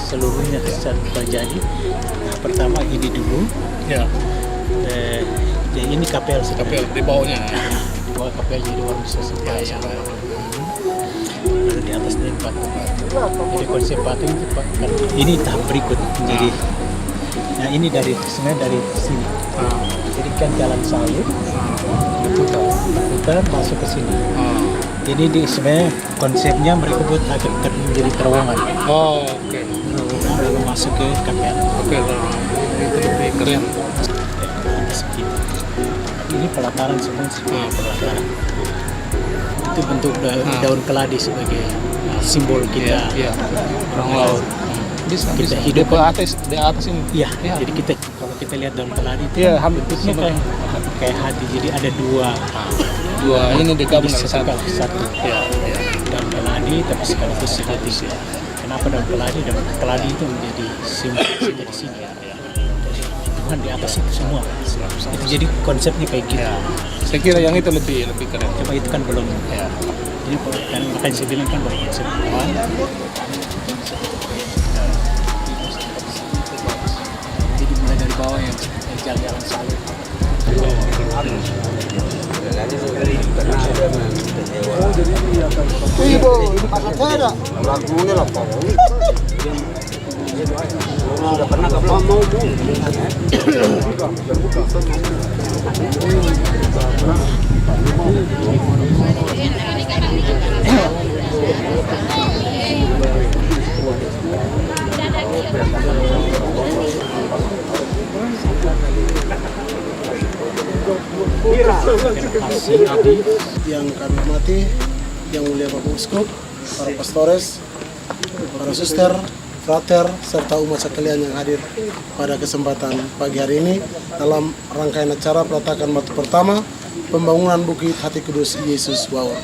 Seluruhnya terjadi. Pertama ini dulu, Ya, jadi ini kapel kapel di bawahnya. di bawah kapel jadi orang bisa sampai. Lalu di atasnya patung. Jadi konsep patung itu kan ini tahap berikut. Jadi, nah ini sebenarnya dari sini. Jadi kan jalan salib, putar masuk ke sini. Jadi sebenarnya konsepnya mereka buat agak menjadi terowongan. Oh, oke. Lalu masuk ke kapel. Oke, itu lebih keren. Ini pelataran semua pelataran. Itu bentuk daun keladi sebagai simbol kita. Iya. Orang laut. Bisa hidup di atas ini. Iya. Ya. Jadi kalau kita lihat daun keladi itu Iya, hampir bentuknya kayak hati. Jadi ada dua ini digabung dari satu. satu. Iya. Daun keladi tapi sekaligus hati. Kenapa daun keladi? Daun keladi itu menjadi simbol di sini. Tuhan di atas itu semua. Itu jadi konsepnya kayak gitu. Ya. Saya kira yang itu lebih keren. Cuma itu kan belum. Ya. Ini kan makanya saya bilang kan bahwa konsep Tuhan. Jadi mulai dari bawah yang jalan-jalan salib. Udah pernah ke mau yang kami hormati, yang mulia Bapak Uskup, para pastores, para suster, frater, serta umat sekalian yang hadir pada kesempatan pagi hari ini dalam rangkaian acara peletakan batu pertama pembangunan Bukit Hati Kudus Yesus Wawor.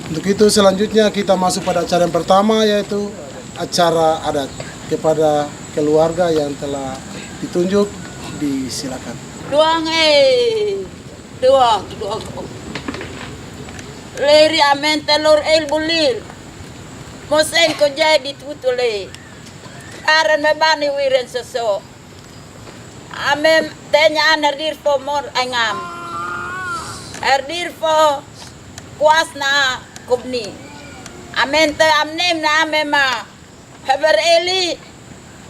Untuk itu selanjutnya kita masuk pada acara yang pertama, yaitu acara adat. Kepada keluarga yang telah ditunjuk, disilakan. Duang duang leri amen telur el bulir mosen ko jadi tutule aran me bani wiren soso amen tenya anerdir po mor angam erdir po kuasna kubni amen te amnem na amema haber eli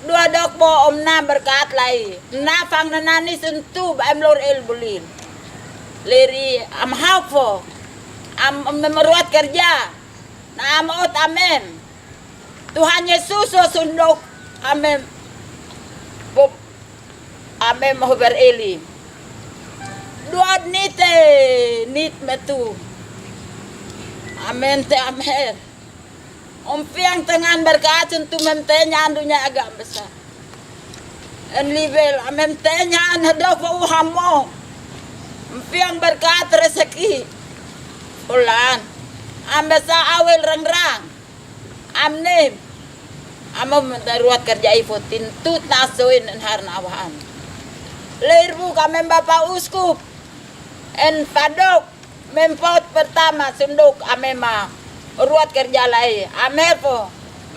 dua dok bo omna berkat lai na fang na nani sentu ba lor el bulir leri am hafo am memeruat kerja na amot amen Tuhan Yesus sundok amen pop amen mahuber eli dua nit metu amen te amer Ompiang tangan berkat untuk memtenya andunya agak besar. En level memtenya anado po uhamo. Ompiang berkat rezeki. Ulan. Ambesa awel rang-rang. Amne. Amo mendaruat kerja ifotin tut nasuin en harnawahan. Leirbu kami Bapak Uskup. En padok mempot pertama sunduk amema. Ruat kerja lai, amer po,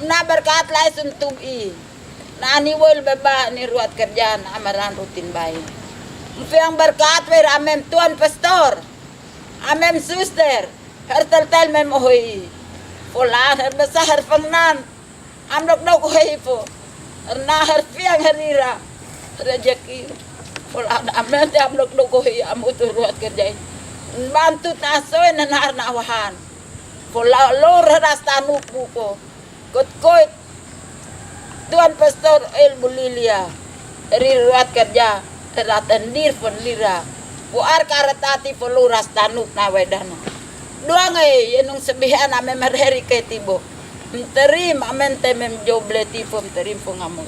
na berkat lai suntung i, na aniwol beba ni ruat kerja na amaran rutin bayi. Yang berkat wir amem tuan pastor. Amem suster. Hertel mem hoi. Fulan her besar pengnan. Amdok dok hoi po. Erna her piang herira. Rezeki. Fulan amem te amdok dok hoi amu turut kerja. Bantu tasoy nanar nawahan. Fulan lor rastanu po. Kot tuan pastor El Bulilia. Riruat kerja. Ratendir pun lira. Buar karatati poluras tanuk na wedana. Dua ngai yenung sebihan ame merheri ke tibo. Menterim amen temem joble tibo menterim pengamul.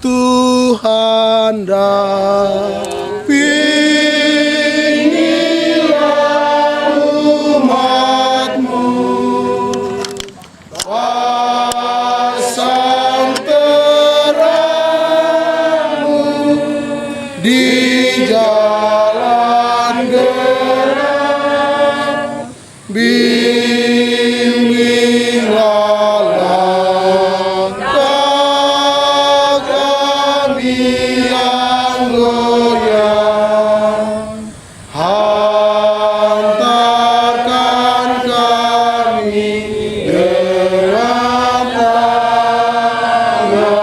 Tuhan dan pinilah umat-Mu, pasang terang-Mu di jalan gelap, bimbinglah langkah kami yang goyang, hantarkan kami dengan tangan-Mu.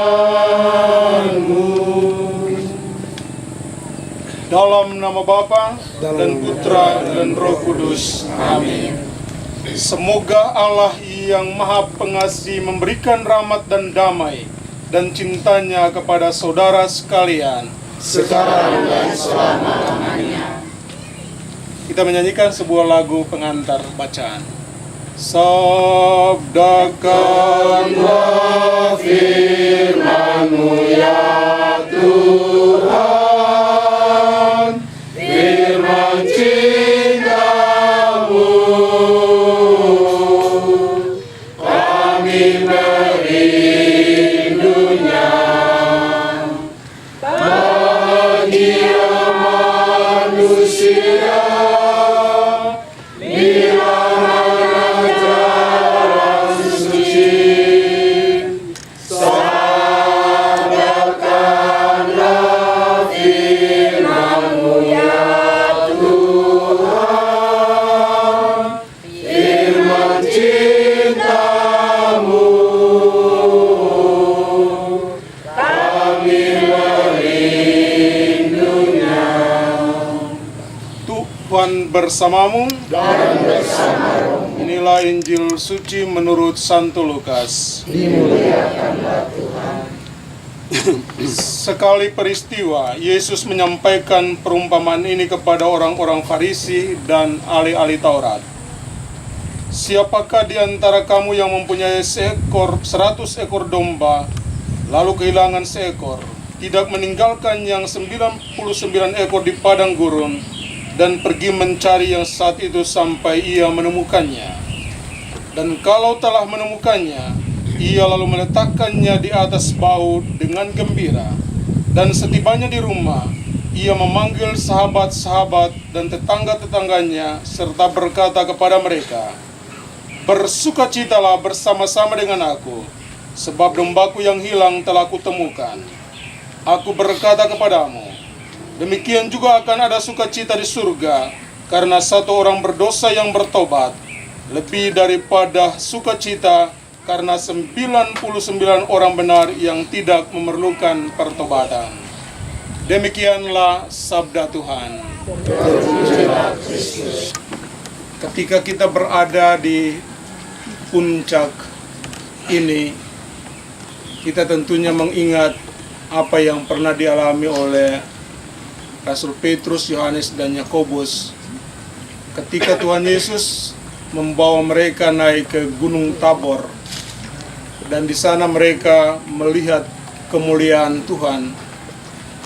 Dalam nama Bapa dan Putra dan Roh Kudus. Amin. Semoga Allah yang Maha Pengasih memberikan rahmat dan damai dan cintanya kepada saudara sekalian Sekarang dan selama-lamanya. Kita menyanyikan sebuah lagu pengantar bacaan. Sabdakanlah firman-Mu ya Tuhan, firman cinta-Mu kami merindunya. Bagi manusia bilangan jalan suci, sabdakanlah firman-Mu ya Tuhan, firman cinta-Mu kami merindunya. Tuhan bersamamu dan bersamamu. Inilah Injil suci menurut Santo Lukas. Dimuliakanlah Tuhan. Sekali peristiwa, Yesus menyampaikan perumpamaan ini kepada orang-orang Farisi dan ahli-ahli Taurat. Siapakah di antara kamu yang mempunyai 100 ekor domba, lalu kehilangan seekor, tidak meninggalkan yang 99 ekor di padang gurun, dan pergi mencari yang saat itu sampai ia menemukannya? Dan kalau telah menemukannya, ia lalu meletakkannya di atas bahu dengan gembira. Dan setibanya di rumah, ia memanggil sahabat-sahabat dan tetangga-tetangganya, serta berkata kepada mereka, "Bersukacitalah bersama-sama dengan aku, sebab dombaku yang hilang telah kutemukan. Aku berkata kepadamu, demikian juga akan ada sukacita di surga karena satu orang berdosa yang bertobat, lebih daripada sukacita karena 99 orang benar yang tidak memerlukan pertobatan." Demikianlah sabda Tuhan. Ketika kita berada di puncak ini, kita tentunya mengingat apa yang pernah dialami oleh Rasul Petrus, Yohanes, dan Yakobus ketika Tuhan Yesus membawa mereka naik ke Gunung Tabor, dan di sana mereka melihat kemuliaan Tuhan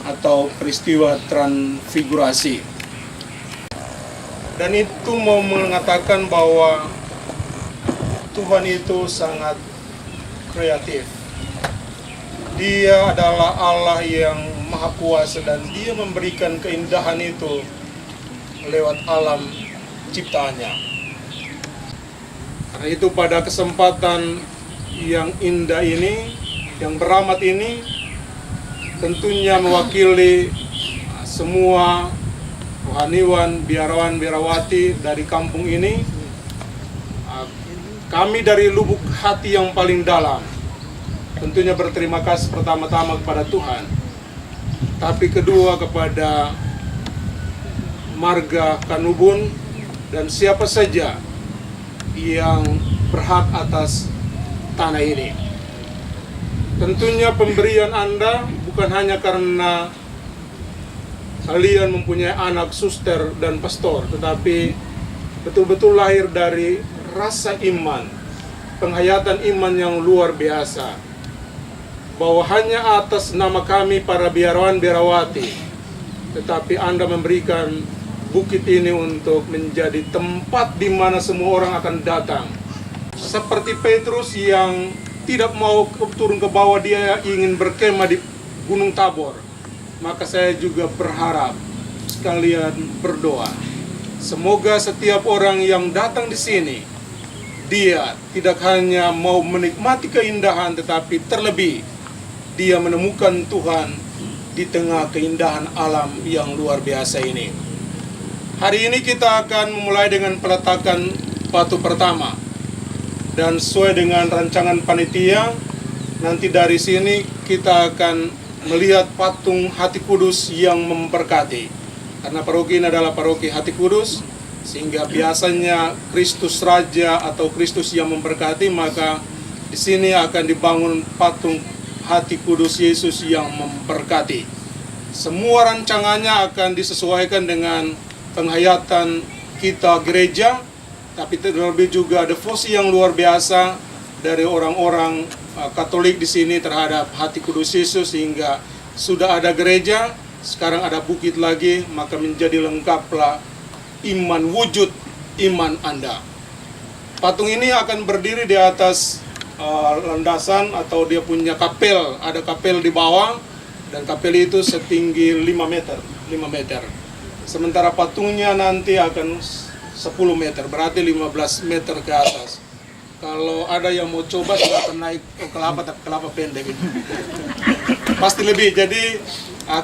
atau peristiwa transfigurasi. Dan itu mau mengatakan bahwa Tuhan itu sangat kreatif. Dia adalah Allah yang Maha Kuasa, dan Dia memberikan keindahan itu lewat alam ciptaannya. Karena itu pada kesempatan yang indah ini, yang beramat ini, tentunya mewakili semua rohaniwan, biarawan, biarawati dari kampung ini. Kami dari lubuk hati yang paling dalam tentunya berterima kasih pertama-tama kepada Tuhan, tapi kedua kepada marga Kanubun dan siapa saja yang berhak atas tanah ini. Tentunya pemberian Anda bukan hanya karena kalian mempunyai anak suster dan pastor, tetapi betul-betul lahir dari rasa iman, penghayatan iman yang luar biasa, bahwa hanya atas nama kami para biarawan biarawati, tetapi Anda memberikan bukit ini untuk menjadi tempat di mana semua orang akan datang. Seperti Petrus yang tidak mau turun ke bawah, dia ingin berkemah di Gunung Tabor. Maka saya juga berharap sekalian berdoa, semoga setiap orang yang datang di sini, dia tidak hanya mau menikmati keindahan, tetapi terlebih dia menemukan Tuhan di tengah keindahan alam yang luar biasa ini. Hari ini kita akan memulai dengan peletakan batu pertama. Dan sesuai dengan rancangan panitia, nanti dari sini kita akan melihat patung Hati Kudus yang memberkati. Karena paroki ini adalah paroki Hati Kudus, sehingga biasanya Kristus Raja atau Kristus yang memberkati, maka di sini akan dibangun patung Hati Kudus Yesus yang memberkati. Semua rancangannya akan disesuaikan dengan penghayatan kita gereja, tapi terlebih juga devosi yang luar biasa dari orang-orang Katolik di sini terhadap Hati Kudus Yesus, sehingga sudah ada gereja, sekarang ada bukit lagi, maka menjadi lengkaplah iman, wujud iman Anda. Patung ini akan berdiri di atas landasan atau dia punya kapel, ada kapel di bawah, dan kapel itu setinggi 5 meter. Sementara patungnya nanti akan 10 meter, berarti 15 meter ke atas. Kalau ada yang mau coba silahkan naik kelapa, tapi kelapa pendek itu. Pasti lebih. Jadi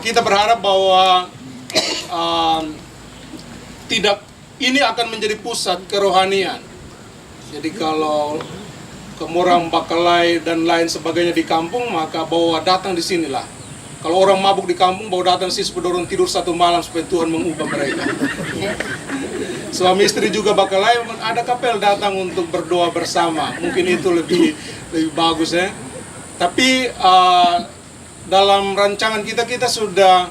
kita berharap bahwa ini akan menjadi pusat kerohanian. Jadi kalau Kemurang, Bakalai dan lain sebagainya di kampung, maka bawa datang di sinilah. Kalau orang mabuk di kampung, bawa datang sih dorong tidur 1 malam supaya Tuhan mengubah mereka. Suami istri juga Bakalai, ada kapel datang untuk berdoa bersama. Mungkin itu lebih bagus ya. Tapi dalam rancangan kita sudah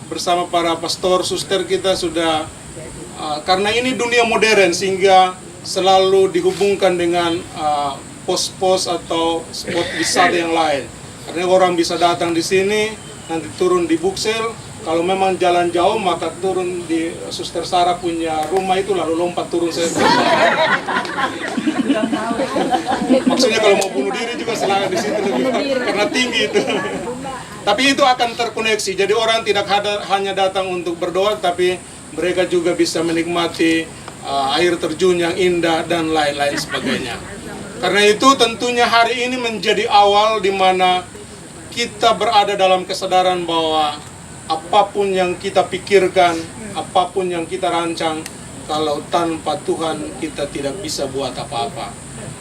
bersama para pastor, suster kita sudah, karena ini dunia modern sehingga selalu dihubungkan dengan pos-pos atau spot wisata yang lain. Karena orang bisa datang di sini, nanti turun di Buksel. Kalau memang jalan jauh, maka turun di Suster Sarah punya rumah itu, lalu lompat turun saya. Maksudnya kalau mau bunuh diri juga silakan di situ karena tinggi itu. Tapi itu akan terkoneksi. Jadi orang tidak hanya datang untuk berdoa, tapi mereka juga bisa menikmati air terjun yang indah dan lain-lain sebagainya. Karena itu tentunya hari ini menjadi awal di mana kita berada dalam kesadaran bahwa apapun yang kita pikirkan, apapun yang kita rancang, kalau tanpa Tuhan kita tidak bisa buat apa-apa.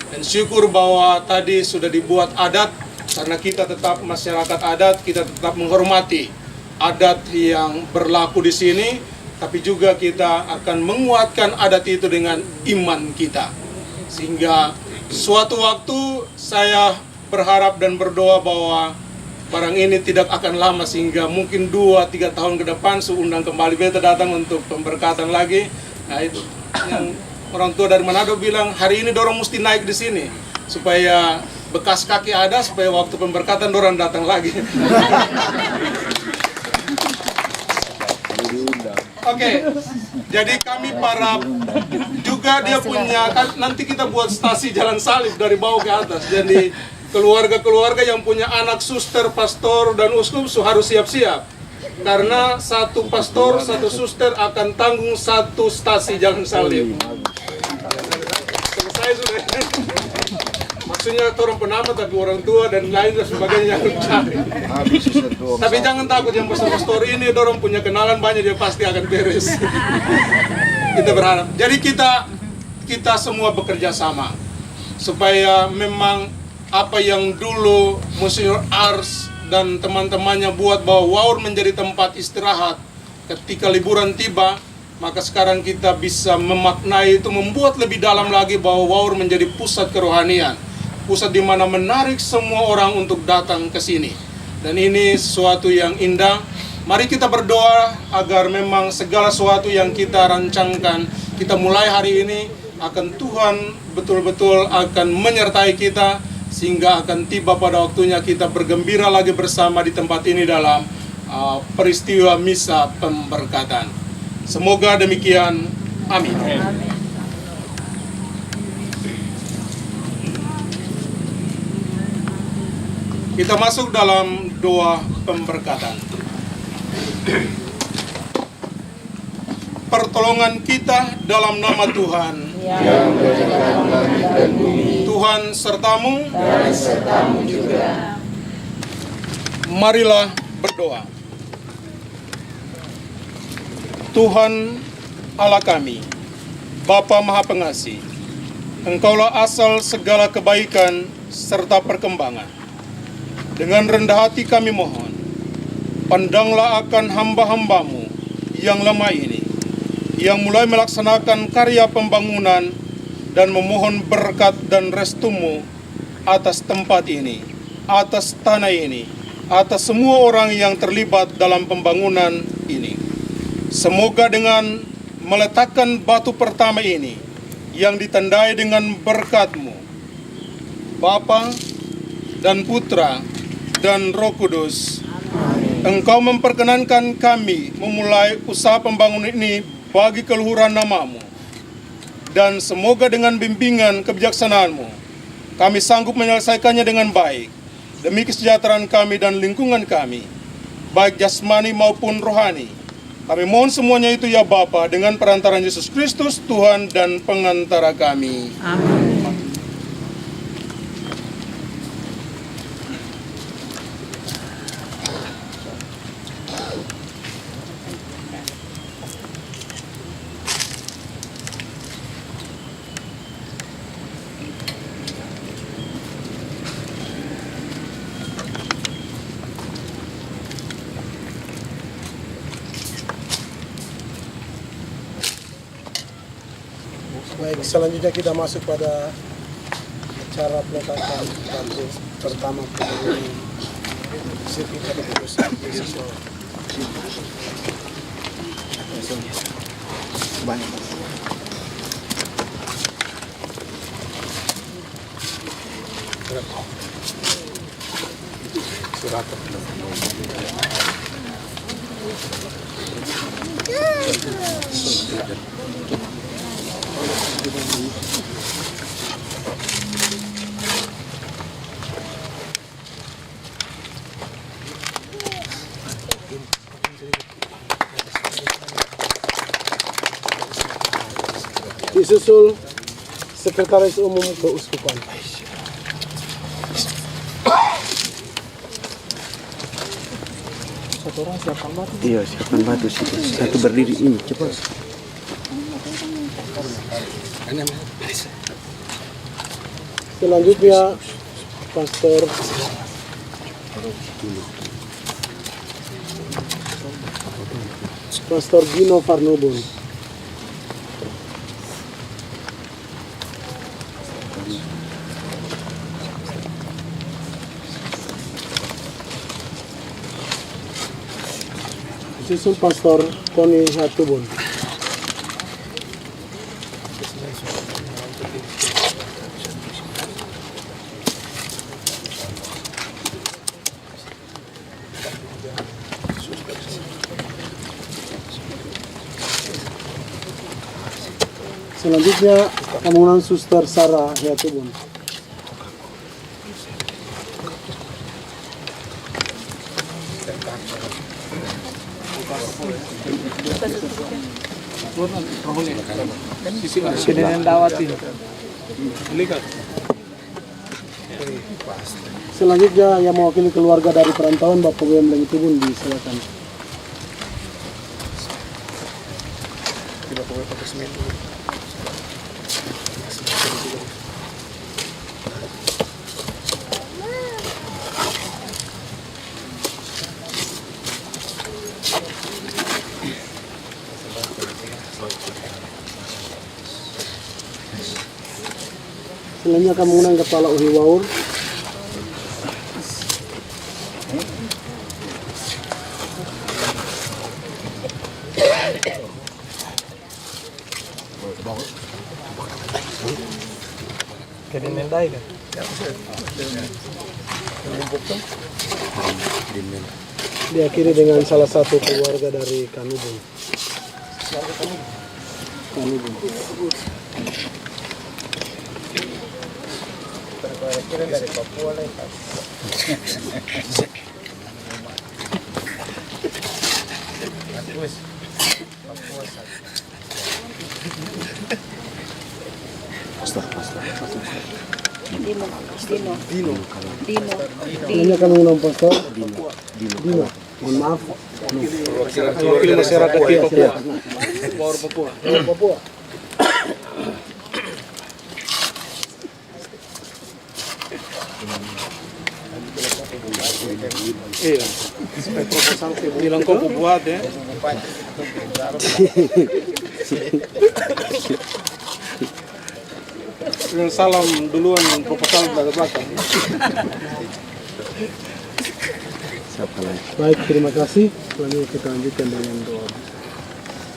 Dan syukur bahwa tadi sudah dibuat adat, karena kita tetap masyarakat adat, kita tetap menghormati adat yang berlaku di sini, tapi juga kita akan menguatkan adat itu dengan iman kita. Sehingga suatu waktu saya berharap dan berdoa bahwa barang ini tidak akan lama, sehingga mungkin 2-3 tahun ke depan seundang kembali beta datang untuk pemberkatan lagi. Nah itu yang orang tua dari Manado bilang, hari ini dorong mesti naik di sini supaya bekas kaki ada, supaya waktu pemberkatan dorong datang lagi. Oke, jadi kami para juga dia punya, nanti kita buat stasi jalan salib dari bawah ke atas. Jadi keluarga-keluarga yang punya anak suster, pastor, dan uskup harus siap-siap. Karena satu pastor, satu suster akan tanggung satu stasi Jalan Salib. Selesai sudah. Maksudnya orang penama tapi orang tua dan lain dan sebagainya yang cari. Tapi jangan takut yang pastor-pastor ini, dorong punya kenalan banyak, dia pasti akan beres. Kita berharap. Jadi kita semua bekerja sama supaya memang apa yang dulu Monsignor Ars dan teman-temannya buat bahwa Waur menjadi tempat istirahat ketika liburan tiba, maka sekarang kita bisa memaknai itu, membuat lebih dalam lagi bahwa Waur menjadi pusat kerohanian, pusat di mana menarik semua orang untuk datang ke sini. Dan ini sesuatu yang indah. Mari kita berdoa agar memang segala sesuatu yang kita rancangkan, kita mulai hari ini, akan Tuhan betul-betul akan menyertai kita, sehingga akan tiba pada waktunya kita bergembira lagi bersama di tempat ini dalam peristiwa misa pemberkatan. Semoga demikian. Amin. Kita masuk dalam doa pemberkatan. Pertolongan kita dalam nama Tuhan. Tuhan sertamu dan sertamu juga. Marilah berdoa. Tuhan Allah kami, Bapa Maha Pengasih, Engkaulah asal segala kebaikan serta perkembangan. Dengan rendah hati kami mohon, pandanglah akan hamba-hambamu yang lemah ini, yang mulai melaksanakan karya pembangunan dan memohon berkat dan restumu atas tempat ini, atas tanah ini, atas semua orang yang terlibat dalam pembangunan ini. Semoga dengan meletakkan batu pertama ini yang ditandai dengan berkat-Mu, Bapa dan Putra dan Roh Kudus, Engkau memperkenankan kami memulai usaha pembangunan ini bagi keluhuran nama-Mu. Dan semoga dengan bimbingan kebijaksanaan-Mu, kami sanggup menyelesaikannya dengan baik, demi kesejahteraan kami dan lingkungan kami, baik jasmani maupun rohani. Kami mohon semuanya itu ya Bapa, dengan perantaraan Yesus Kristus, Tuhan dan pengantara kami. Amin. Baik, selanjutnya kita masuk pada acara peletakan batu pertama pembangunan sirkuit Katekismus Yesus. Banyak. Disusul Sekretaris Umum Keuskupan. Satu orang siapkan batu. Iya, siapkan batu sih. Satu berdiri ini, cepat. Selanjutnya Pastor Gino Farnobon. Disusul Pastor Tony Hatubon. Selanjutnya Pembangunan Suster Sarah Hatubon. Sini yang dawat ini. Lihat. Selanjutnya yang mewakili keluarga dari perantauan Bapak William Langitubun disilakan. Selanjutnya akan mengundang Kepala Uhi Waur. Kedinendai kan? Diakhiri dengan salah satu keluarga dari Kanubun. Selanjutnya akan mengundang Pastor Dino. Mohon maaf. Wakil masyarakat di Papua. Papua. Iya. Bilang kau buat ya. Dengan salam duluan proposal dari belakang. Baik, terima kasih. Selanjutnya kita lanjutkan dengan doa.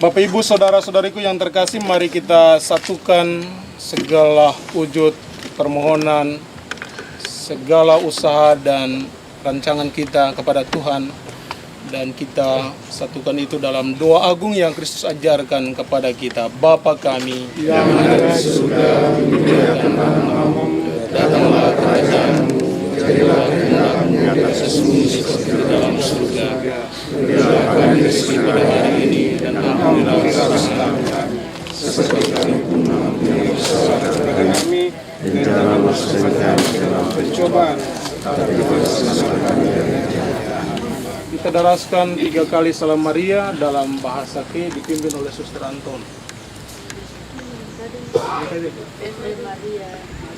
Bapak Ibu saudara-saudariku yang terkasih, mari kita satukan segala wujud permohonan, segala usaha dan rancangan kita kepada Tuhan, dan kita satukan itu dalam doa agung yang Kristus ajarkan kepada kita. Bapa kami yang ada di surga, dimuliakan namamu, datanglah kerajaanmu, jadilah kehendakmu di atas bumi seperti di dalam surga. Berilah kami rezeki pada hari ini, dan ampunilah dosa kami, seperti kami pun mengampuni dosa kepada kami, dan jangan masukkan kami ke dalam pencobaan, tapi bebaskanlah kami dari yang jahat. Kita daraskan 3 kali Salam Maria dalam bahasa K dipimpin oleh Suster Anton.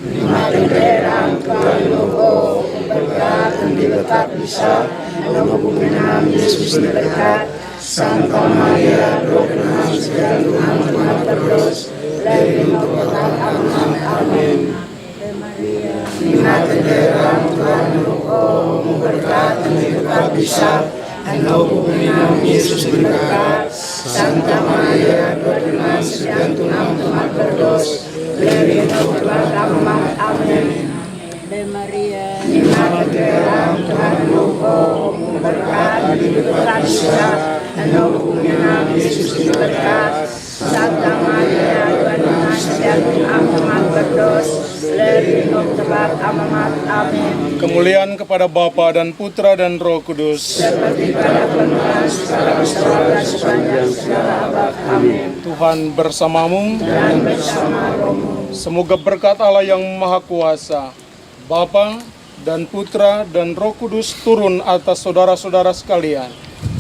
Mari terang Tuhan Logo, berkat dan diletak bisa, nama Tuhan Yesus diberkat, Santa Maria, Doa Penghas dan Tuhan Maha Terus, dari Tuhan Amin. Mari terang Tuhan Logo, berkat dan diletak bisa, nama Tuhan Yesus diberkat, Santa Maria, Doa Penghas dan Tuhan Maha Terus, dari Tuhan Amin. Maria, Mari terang Tuhan Logo, berkat dan diletak bisa, nama Tuhan Yesus diberkat, Santa Maria, Doa Penghas dan Tuhan Maha Terus, dari Tuhan Amin. Kemuliaan kepada Bapa dan Putra dan Roh Kudus. Seperti pada permulaan, sekarang dan sepanjang segala abad. Amin. Tuhan bersamamu. Dan bersama rohmu. Semoga berkat Allah yang Maha Kuasa, Bapa dan Putra dan Roh Kudus turun atas saudara-saudara sekalian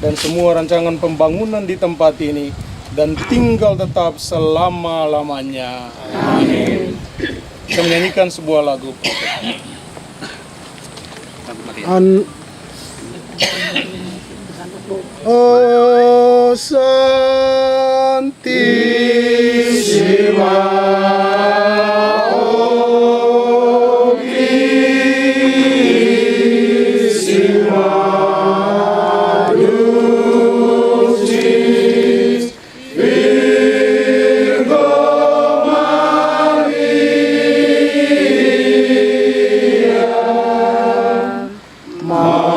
dan semua rancangan pembangunan di tempat ini dan tinggal tetap selama-lamanya. Amin. Kita menyanyikan sebuah lagu. Oh Santissima, oh Grissima, Lucis Virgo Maria, Mater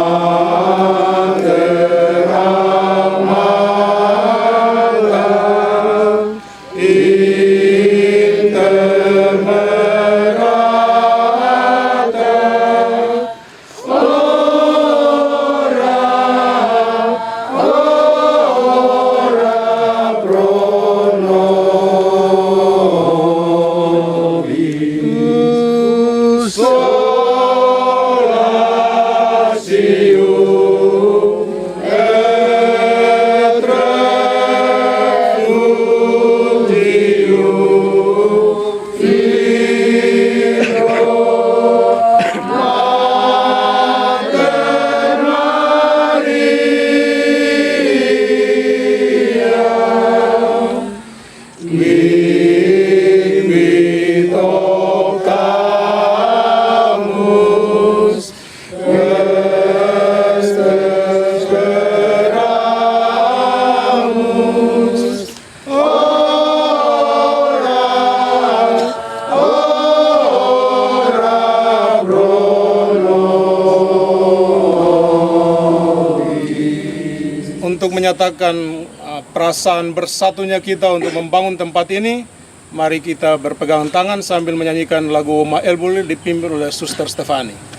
menyatakan perasaan bersatunya kita untuk membangun tempat ini, mari kita berpegangan tangan sambil menyanyikan lagu Ma El Buli dipimpin oleh Suster Stefani.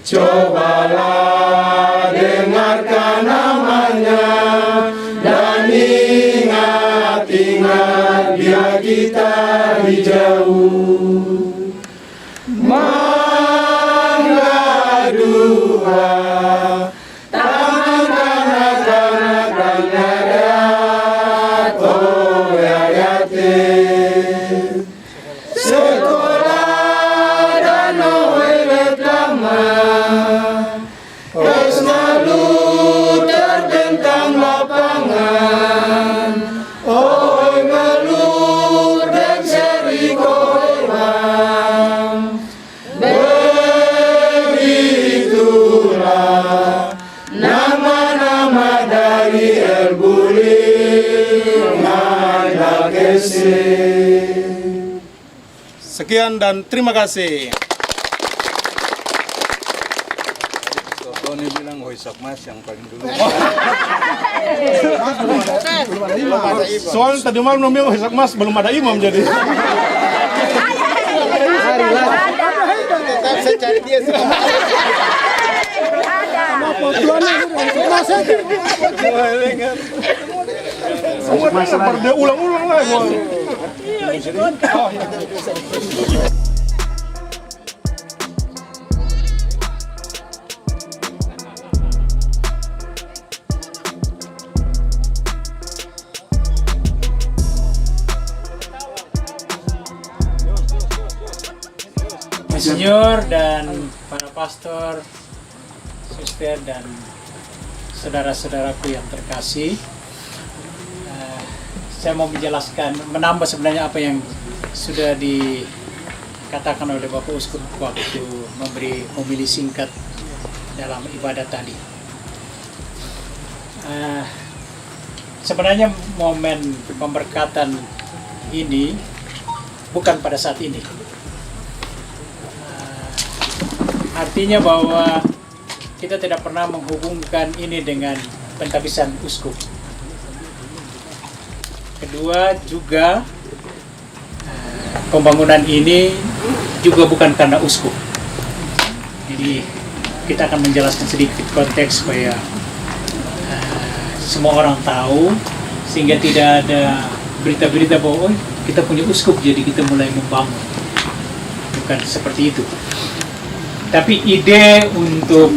Cobalah dengarkan namanya dan ingat-ingat bila kita di jauh. Mangga dua tangan kanak-kanak dan ngadat oh yayate sekolah dan oelet lama. Selalu terbentang lapangan, oi ngeluh dan seri koiwang. Begitulah nama-nama dari El Buli Ngadakese. Sekian dan terima kasih. Tony bilang Hoisak Mas yang paling dulu. Soalnya tadi malam bilang Hoisak Mas belum ada imam jadi. Tetap saya cari dia semua. Semua dia ulang-ulang lah. Monsinyur dan para pastor, suster dan saudara-saudaraku yang terkasih, saya mau menjelaskan, menambah sebenarnya apa yang sudah dikatakan oleh Bapak Uskup waktu memberi homili singkat dalam ibadat tadi. Sebenarnya momen pemberkatan ini bukan pada saat ini. Artinya bahwa kita tidak pernah menghubungkan ini dengan pentabisan uskup. Kedua juga pembangunan ini juga bukan karena uskup. Jadi kita akan menjelaskan sedikit konteks supaya semua orang tahu, sehingga tidak ada berita-berita bahwa kita punya uskup jadi kita mulai membangun. Bukan seperti itu. Tapi ide untuk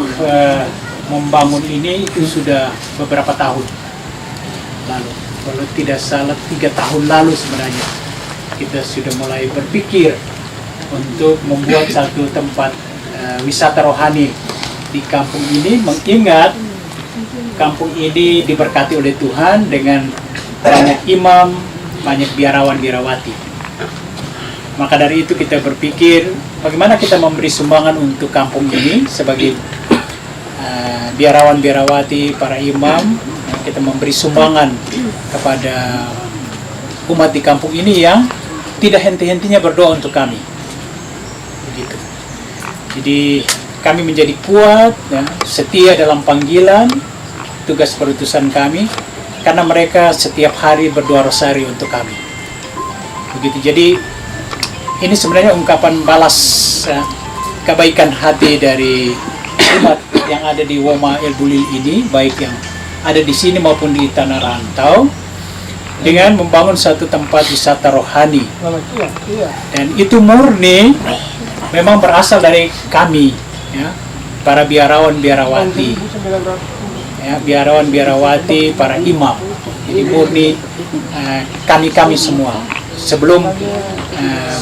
membangun ini itu sudah beberapa tahun lalu. Kalau tidak salah 3 tahun lalu sebenarnya kita sudah mulai berpikir untuk membuat satu tempat wisata rohani di kampung ini, mengingat kampung ini diberkati oleh Tuhan dengan banyak imam, banyak biarawan-biarawati. Maka dari itu kita berpikir bagaimana kita memberi sumbangan untuk kampung ini sebagai biarawan-biarawati, para imam. Kita memberi sumbangan kepada umat di kampung ini yang tidak henti-hentinya berdoa untuk kami. Begitu. Jadi kami menjadi kuat, ya, setia dalam panggilan tugas perutusan kami, karena mereka setiap hari berdoa rosari untuk kami. Begitu. Jadi ini sebenarnya ungkapan balas, ya, kebaikan hati dari umat yang ada di Woma El Bulil ini, baik yang ada di sini maupun di tanah rantau, dengan membangun satu tempat wisata rohani. Dan itu murni memang berasal dari kami, ya, para biarawan-biarawati, ya, biarawan-biarawati, para imam. Jadi murni kami semua. Sebelum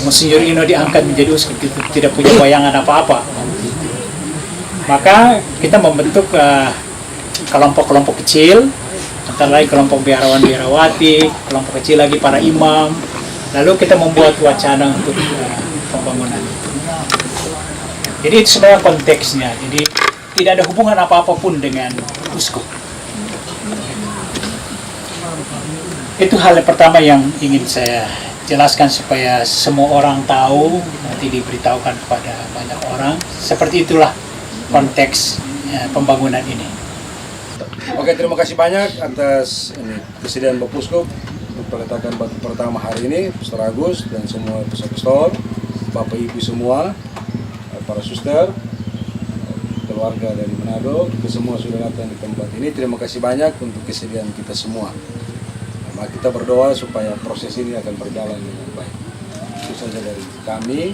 Monsinyur Ino diangkat menjadi uskup, kita tidak punya bayangan apa-apa. Maka kita membentuk kelompok-kelompok kecil, antara lain kelompok biarawan-biarawati, kelompok kecil lagi para imam. Lalu kita membuat wacana untuk pembangunan itu. Jadi itu sebenarnya konteksnya. Jadi tidak ada hubungan apa-apa pun dengan uskup. Itu hal yang pertama yang ingin saya jelaskan supaya semua orang tahu, nanti diberitahukan kepada banyak orang. Seperti itulah konteks pembangunan ini. Oke, terima kasih banyak atas kesediaan Bapak Uskup untuk peletakan batu pertama hari ini, Pastor Agus dan semua pastor, Bapak Ibu semua, para suster, keluarga dari Manado, kita semua sudah datang di tempat ini. Terima kasih banyak untuk kesediaan kita semua. Mari kita berdoa supaya proses ini akan berjalan dengan baik. Itu saja dari kami.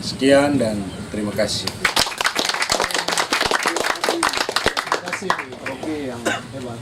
Sekian dan terima kasih. Oke, yang hebat.